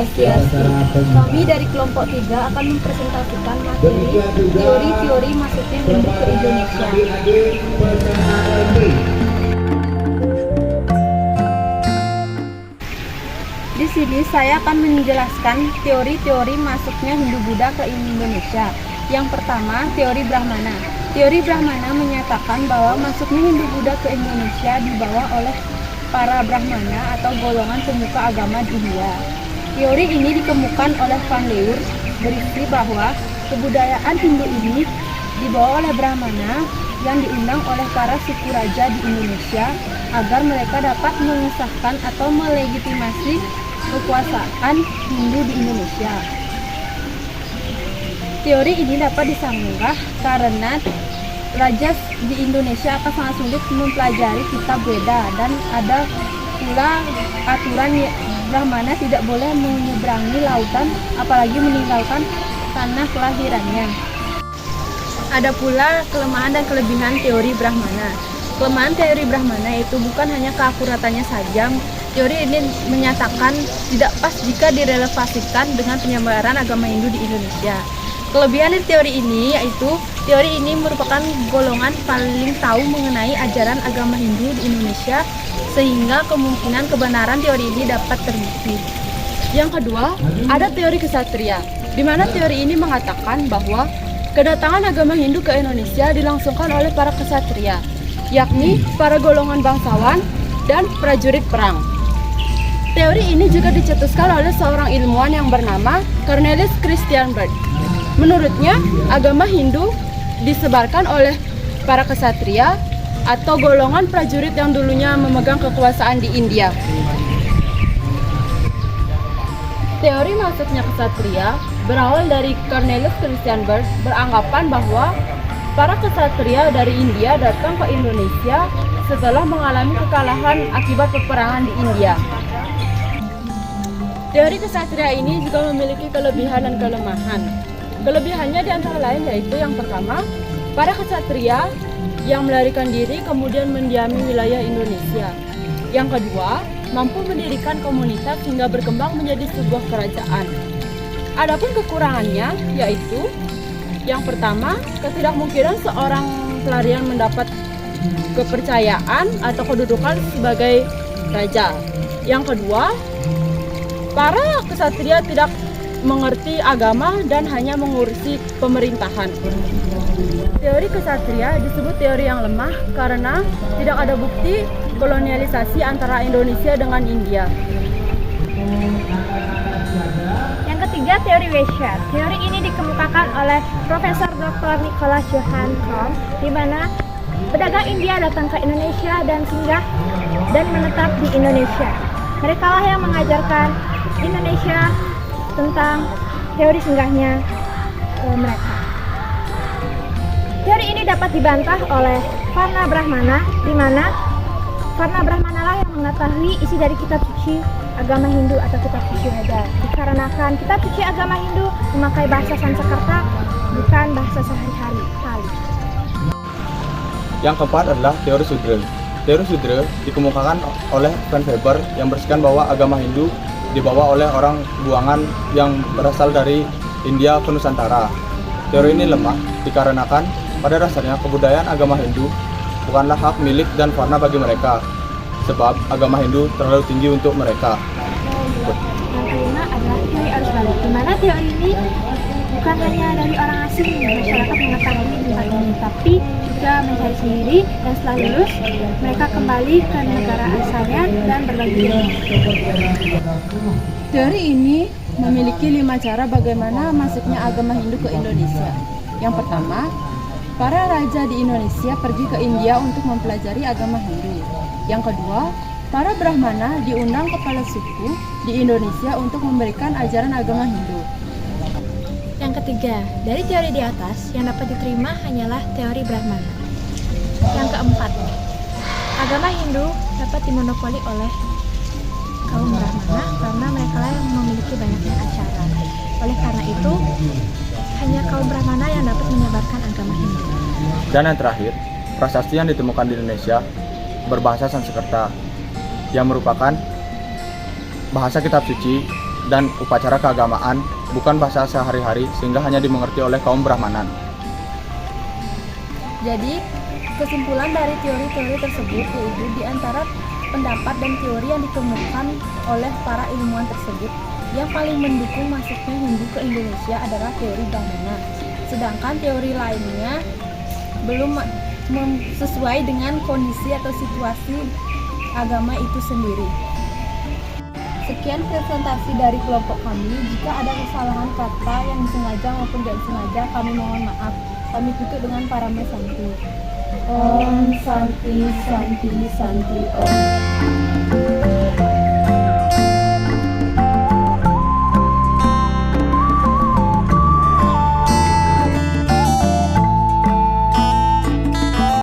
Swastiastu. Kami dari kelompok 3 akan mempresentasikan materi teori-teori masuknya Hindu ke Indonesia. Di sini saya akan menjelaskan teori-teori masuknya Hindu-Buddha ke Indonesia. Yang pertama, teori Brahmana. Teori Brahmana menyatakan bahwa masuknya Hindu-Buddha ke Indonesia dibawa oleh para Brahmana atau golongan pemuka agama di India. Teori ini dikemukakan oleh Van Leur, berisi bahwa kebudayaan Hindu ini dibawa oleh Brahmana yang diundang oleh para suku raja di Indonesia agar mereka dapat mengesahkan atau melegitimasi kekuasaan Hindu di Indonesia. Teori ini dapat disanggah karena raja di Indonesia akan sangat sulit mempelajari kitab Weda, dan ada pula aturan Brahmana tidak boleh menyeberangi lautan apalagi meninggalkan tanah kelahirannya. Ada pula kelemahan dan kelebihan teori Brahmana. Kelemahan teori Brahmana itu bukan hanya keakuratannya saja. Teori ini menyatakan tidak pas jika direlevasikan dengan penyebaran agama Hindu di Indonesia. Kelebihan dari teori ini yaitu teori ini merupakan golongan paling tahu mengenai ajaran agama Hindu di Indonesia, sehingga kemungkinan kebenaran teori ini dapat terbukti. Yang kedua, ada teori kesatria, di mana teori ini mengatakan bahwa kedatangan agama Hindu ke Indonesia dilangsungkan oleh para kesatria, yakni para golongan bangsawan dan prajurit perang. Teori ini juga dicetuskan oleh seorang ilmuwan yang bernama Cornelis Christian Bert. Menurutnya, agama Hindu disebarkan oleh para kesatria atau golongan prajurit yang dulunya memegang kekuasaan di India. Teori masuknya kesatria berawal dari Cornelis Christian Bert beranggapan bahwa para kesatria dari India datang ke Indonesia setelah mengalami kekalahan akibat peperangan di India. Teori kesatria ini juga memiliki kelebihan dan kelemahan. Kelebihannya di antara lain yaitu yang pertama, para kesatria yang melarikan diri kemudian mendiami wilayah Indonesia. Yang kedua, mampu mendirikan komunitas hingga berkembang menjadi sebuah kerajaan. Adapun kekurangannya yaitu yang pertama, ketidakmungkinan seorang pelarian mendapat kepercayaan atau kedudukan sebagai raja. Yang kedua, para kesatria tidak mengerti agama dan hanya mengurusi pemerintahan. Teori kesatria disebut teori yang lemah karena tidak ada bukti kolonialisasi antara Indonesia dengan India. Yang ketiga, teori Vaishya. Teori ini dikemukakan oleh Profesor Dr. Nicholas Johann Krom, di mana pedagang India datang ke Indonesia dan singgah dan menetap di Indonesia. Mereka lah yang mengajarkan Indonesia tentang teori singgahnya mereka. Teori ini dapat dibantah oleh Varna Brahmana, di mana Varna Brahmana lah yang mengetahui isi dari kitab suci agama Hindu atau kitab suci Weda. Dikarenakan kitab suci agama Hindu memakai bahasa Sanskerta, bukan bahasa sehari-hari. Yang keempat adalah teori Sudra. Teori Sudra dikemukakan oleh Van Weber yang berisikan bahwa agama Hindu dibawa oleh orang buangan yang berasal dari India ke Nusantara. Teori ini lemah dikarenakan pada dasarnya kebudayaan agama Hindu bukanlah hak milik dan warna bagi mereka, sebab agama Hindu terlalu tinggi untuk mereka. Yang kelima adalah teori arus balik, di mana teori ini bukan hanya dari orang asing masyarakat mengetahui tentang ini, tapi juga mencari sendiri, dan setelah lulus mereka kembali ke negara asalnya dan berbagi ilmu. Teori ini memiliki 5 cara bagaimana masuknya agama Hindu ke Indonesia. Yang pertama, para raja di Indonesia pergi ke India untuk mempelajari agama Hindu. Yang kedua, para Brahmana diundang kepala suku di Indonesia untuk memberikan ajaran agama Hindu. Yang ketiga, dari teori di atas yang dapat diterima hanyalah teori Brahmana. Yang keempat, agama Hindu dapat dimonopoli oleh kaum Brahmana karena mereka lah yang memiliki banyaknya acara. Oleh karena itu, hanya kaum Brahmana yang dapat menyebarkan agama Hindu. Dan yang terakhir, prasasti yang ditemukan di Indonesia berbahasa Sanskerta yang merupakan bahasa kitab suci dan upacara keagamaan, bukan bahasa sehari-hari sehingga hanya dimengerti oleh kaum Brahmanan. Jadi, kesimpulan dari teori-teori tersebut yaitu di antara pendapat dan teori yang dikemukakan oleh para ilmuwan tersebut, yang paling mendukung masuknya Hindu ke Indonesia adalah teori Brahmana. Sedangkan teori lainnya belum sesuai dengan kondisi atau situasi agama itu sendiri. Sekian presentasi dari kelompok kami. Jika ada kesalahan kata yang disengaja maupun tidak disengaja, kami mohon maaf. Kami tutup dengan parame santi. Om Santi Santi Santi Om.